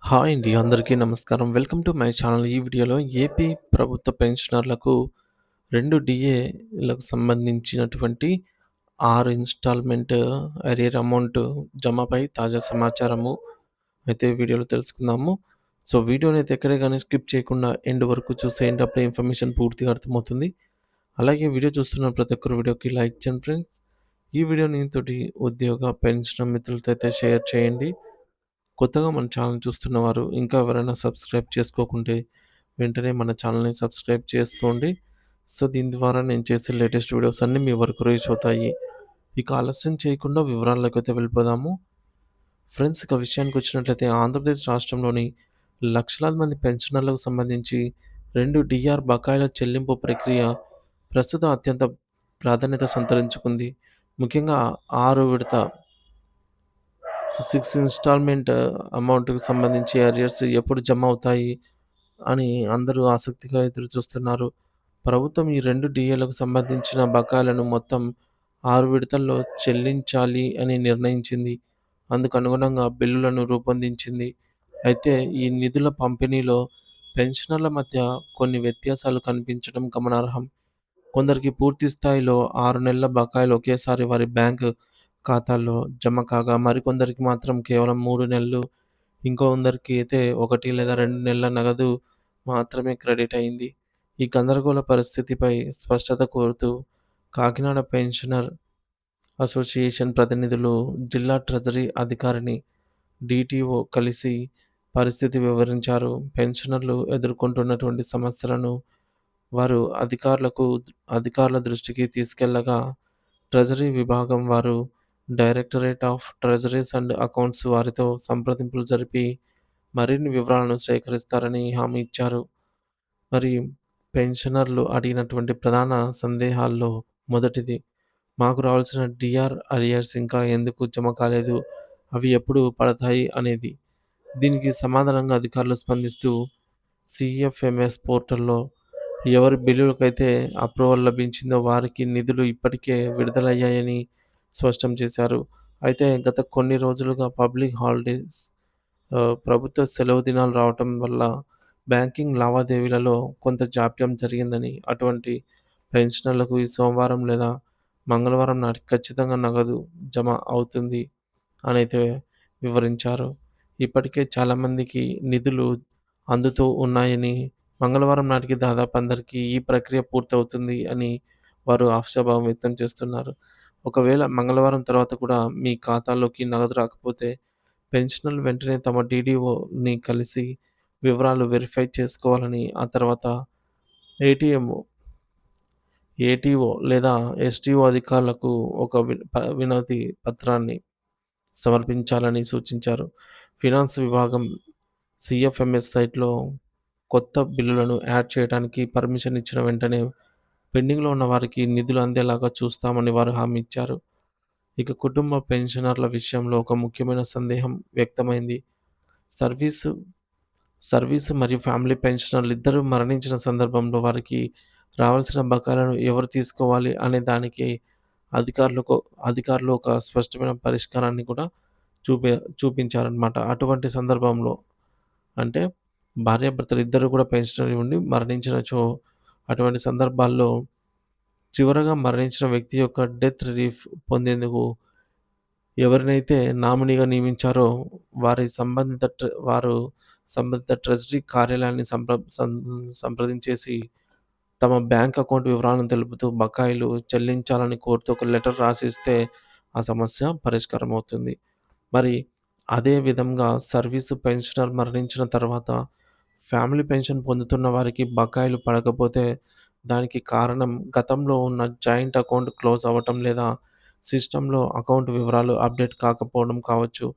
Hi అండి. అందరికీ నమస్కారం. Welcome to my channel. ఈ వీడియోలో ఏపీ ప్రభుత్వ పెన్షనర్లకు 2 డీఏలకు సంబంధించినటువంటి 6 ఇన్‌స్టాల్‌మెంట్ అరియర్ అమౌంట్ జమపై తాజా సమాచారము అయితే వీడియోలో తెలుసుకుందాము. సో, వీడియోనైతే ఎక్కడ గాని స్కిప్ చేయకుండా ఎండ్ వరకు చూసేయండి. అప్పుడే ఇన్ఫర్మేషన్ పూర్తిగా అర్థమవుతుంది. అలాగే వీడియో చూస్తున్న ప్రతి ఒక్కరు వీడియోకి లైక్ చేయండి ఫ్రెండ్స్. ఈ వీడియోని తోటి ఉద్యోగ, పెన్షన్ మిత్రులతో అయితే షేర్ చేయండి. కొత్తగా మన ఛానల్ చూస్తున్నవారు ఇంకా ఎవరైనా సబ్స్క్రైబ్ చేసుకోకుంటే వెంటనే మన ఛానల్‌ని సబ్స్క్రైబ్ చేసుకోండి. సో, దీని ద్వారా నేను చేసే లేటెస్ట్ వీడియోస్ అన్నీ మీ వరకు రీచ్ అవుతాయి. ఇక ఆలస్యం చేయకుండా వివరాల్లోకైతే వెళ్ళిపోదాము. ఫ్రెండ్స్, ఇక విషయానికొచ్చినట్లయితే ఆంధ్రప్రదేశ్ రాష్ట్రంలోని లక్షలాది మంది పెన్షనర్లకు సంబంధించి 2 డీఆర్ బకాయిల చెల్లింపు ప్రక్రియ ప్రస్తుతం అత్యంత ప్రాధాన్యత సంతరించుకుంది. ముఖ్యంగా 6 విడత 6 ఇన్‌స్టాల్‌మెంట్ అమౌంట్‌కి సంబంధించి అరియర్స్ ఎప్పుడు జమ అవుతాయి అని అందరూ ఆసక్తిగా ఎదురుచూస్తున్నారు. ప్రభుత్వం ఈ 2 డీఏలకు సంబంధించిన బకాయిలను మొత్తం 6 విడతల్లో చెల్లించాలి అని నిర్ణయించింది. అందుకు అనుగుణంగా బిల్లులను రూపొందించింది. అయితే ఈ నిధుల పంపిణీలో పెన్షనర్ల మధ్య కొన్ని వ్యత్యాసాలు కనిపించడం గమనార్హం. కొందరికి పూర్తి స్థాయిలో 6 నెలల బకాయిలు ఒకేసారి వారి బ్యాంకు ఖాతాల్లో జమ కాగా, మరికొందరికి మాత్రం కేవలం 3 నెలలు, ఇంకొందరికి అయితే 1 లేదా 2 నెలల నగదు మాత్రమే క్రెడిట్ అయింది. ఈ గందరగోళ పరిస్థితిపై స్పష్టత కోరుతూ కాకినాడ పెన్షనర్ అసోసియేషన్ ప్రతినిధులు జిల్లా ట్రెజరీ అధికారిని డీటీఓ కలిసి పరిస్థితి వివరించారు. పెన్షనర్లు ఎదుర్కొంటున్నటువంటి సమస్యలను వారు అధికారుల దృష్టికి తీసుకెళ్లగా, ట్రెజరీ విభాగం వారు directorate of treasuries and accounts వారితో సంప్రదింపులు జరిపి మరిన్ని వివరాలను సేకరిస్తారని హామీ ఇచ్చారు. మరి పెన్షనర్లు అడిగినటువంటి ప్రధాన సందేహాల్లో మొదటిది, మాకు రావాల్సిన డీఆర్ అరియర్స్ ఇంకా ఎందుకు జమ కాలేదు? అవి ఎప్పుడు పడతాయి అనేది. దీనికి సమాధానంగా అధికారులు స్పందిస్తూ సీఎఫ్ఎంఎస్ పోర్టల్‌లో ఎవరి బిల్లులకైతే అప్రూవల్ లభించిందో వారికి నిధులు ఇప్పటికే విడుదలయ్యాయని స్పష్టం చేశారు. అయితే గత కొన్ని రోజులుగా పబ్లిక్ హాలిడేస్, ప్రభుత్వ సెలవు దినాలు రావటం వల్ల బ్యాంకింగ్ లావాదేవీలలో కొంత జాప్యం జరిగిందని, అటువంటి పెన్షనర్లకు ఈ సోమవారం లేదా మంగళవారం నాటికి ఖచ్చితంగా నగదు జమ అవుతుంది అనైతే వివరించారు. ఇప్పటికే చాలామందికి నిధులు అందుతూ ఉన్నాయని, మంగళవారం నాటికి దాదాపు అందరికీ ఈ ప్రక్రియ పూర్తవుతుంది అని వారు ఆశాభావం వ్యక్తం చేస్తున్నారు. ఒకవేళ మంగళవారం తర్వాత కూడా మీ ఖాతాలోకి నగదు రాకపోతే పెన్షనర్లు వెంటనే తమ డీడీఓని కలిసి వివరాలు వెరిఫై చేసుకోవాలని, ఆ తర్వాత ఏటీఎం, ఏటీఓ లేదా ఎస్టీఓ అధికారులకు ఒక వినతి పత్రాన్ని సమర్పించాలని సూచించారు. ఫినాన్స్ విభాగం సీఎఫ్ఎంఎస్ సైట్‌లో కొత్త బిల్లులను యాడ్ చేయడానికి పర్మిషన్ ఇచ్చిన వెంటనే పెండింగ్‌లో ఉన్న వారికి నిధులు అందేలాగా చూస్తామని వారు హామీ ఇచ్చారు. ఇక కుటుంబ పెన్షనర్ల విషయంలో ఒక ముఖ్యమైన సందేహం వ్యక్తమైంది. సర్వీసు సర్వీసు మరియు ఫ్యామిలీ పెన్షనర్లు ఇద్దరూ మరణించిన సందర్భంలో వారికి రావాల్సిన బకాయిలను ఎవరు తీసుకోవాలి అనే దానికి అధికారులకు అధికారులు ఒక స్పష్టమైన పరిష్కారాన్ని కూడా చూపే చూపించారనమాట. అటువంటి సందర్భంలో అంటే భార్యాభర్తలు ఇద్దరు కూడా పెన్షనర్ ఉండి మరణించినచో, అటువంటి సందర్భాల్లో చివరగా మరణించిన వ్యక్తి యొక్క డెత్ రిలీఫ్ పొందేందుకు ఎవరినైతే నామినీగా నియమించారో వారు సంబంధిత ట్రెజరీ కార్యాలయాన్ని సంప్రదించేసి తమ బ్యాంక్ అకౌంట్ వివరాలను తెలుపుతూ బకాయిలు చెల్లించాలని కోరుతూ ఒక లెటర్ రాసిస్తే ఆ సమస్య పరిష్కారం అవుతుంది. మరి అదే విధంగా సర్వీసు పెన్షనర్ మరణించిన తర్వాత ఫ్యామిలీ పెన్షన్ పొందుతున్న వారికి బకాయిలు పడకపోతే దానికి కారణం గతంలో ఉన్న జాయింట్ అకౌంట్ క్లోజ్ అవ్వటం లేదా సిస్టమ్‌లో అకౌంట్ వివరాలు అప్డేట్ కాకపోవడం కావచ్చు.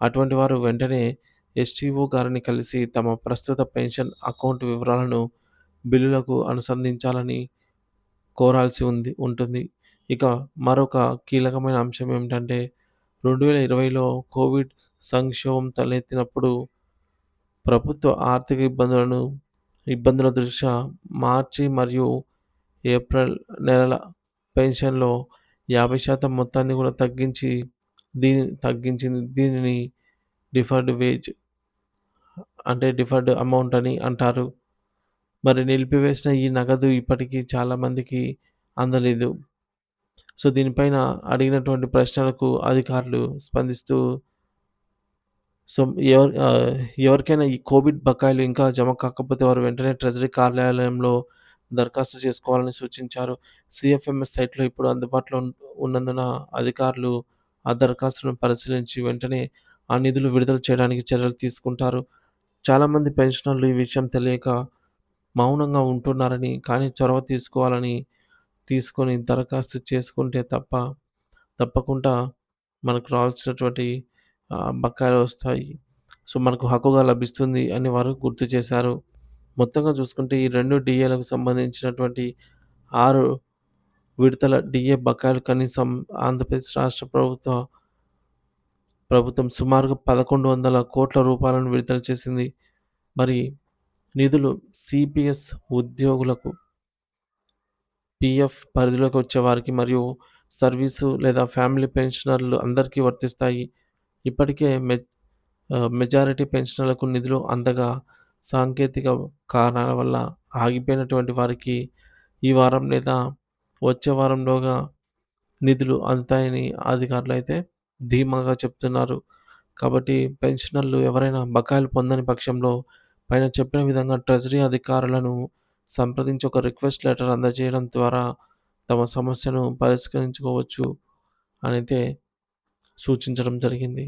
అటువంటి వారు వెంటనే ఎస్టీఓ గారిని కలిసి తమ ప్రస్తుత పెన్షన్ అకౌంట్ వివరాలను బిల్లులకు అనుసంధించాలని కోరాల్సి ఉంటుంది. ఇక మరొక కీలకమైన అంశం ఏమిటంటే, 2020లో కోవిడ్ సంక్షోభం తలెత్తినప్పుడు ప్రభుత్వ ఆర్థిక ఇబ్బందుల దృష్ట్యా మార్చి మరియు ఏప్రిల్ నెలల పెన్షన్‌లో 50% మొత్తాన్ని కూడా తగ్గించింది. దీనిని డిఫర్డ్ వేజ్ అంటే డిఫర్డ్ అమౌంట్ అని అంటారు. మరి నిలిపివేసిన ఈ నగదు ఇప్పటికీ చాలా మందికి అందలేదు. సో, దీనిపైన అడిగినటువంటి ప్రశ్నలకు అధికారులు స్పందిస్తూ సో, ఎవరికైనా ఈ కోవిడ్ బకాయిలు ఇంకా జమ కాకపోతే వారు వెంటనే ట్రెజరీ కార్యాలయంలో దరఖాస్తు చేసుకోవాలని సూచించారు. సీఎఫ్ఎంఎస్ సైట్‌లో ఇప్పుడు అందుబాటులో ఉన్నందున అధికారులు ఆ దరఖాస్తులను పరిశీలించి వెంటనే ఆ నిధులు విడుదల చేయడానికి చర్యలు తీసుకుంటారు. చాలామంది పెన్షనర్లు ఈ విషయం తెలియక మౌనంగా ఉంటున్నారని, కానీ చొరవ తీసుకోవాలని తీసుకొని దరఖాస్తు చేసుకుంటే తప్పకుండా మనకు రావాల్సినటువంటి బకాయిలొస్తాయి. సో, మనకు హక్కుగా లభిస్తుంది అని వారు గుర్తు చేశారు. మొత్తంగా చూసుకుంటే ఈ 2 డీఏలకు సంబంధించినటువంటి 6 విడతల డీఏ బకాయిలు కనీసం ఆంధ్రప్రదేశ్ రాష్ట్ర ప్రభుత్వం సుమారుగా 1,100 కోట్ల రూపాయలను విడుదల చేసింది. మరి నిధులు సీపీఎస్ ఉద్యోగులకు, పీఎఫ్ పరిధిలోకి వచ్చేవారికి మరియు సర్వీసు లేదా ఫ్యామిలీ పెన్షనర్లు అందరికీ వర్తిస్తాయి. ఇప్పటికే మెజారిటీ పెన్షనర్లకు నిధులు అందగా సాంకేతిక కారణాల వల్ల ఆగిపోయినటువంటి వారికి ఈ వారం లేదా వచ్చే వారంలోగా నిధులు అందుతాయని అధికారులైతే ధీమాగా చెప్తున్నారు. కాబట్టి పెన్షనర్లు ఎవరైనా బకాయిలు పొందని పక్షంలో పైన చెప్పిన విధంగా ట్రెజరీ అధికారులను సంప్రదించి ఒక రిక్వెస్ట్ లెటర్ అందజేయడం ద్వారా తమ సమస్యను పరిష్కరించుకోవచ్చు అనైతే సూచించడం జరిగింది.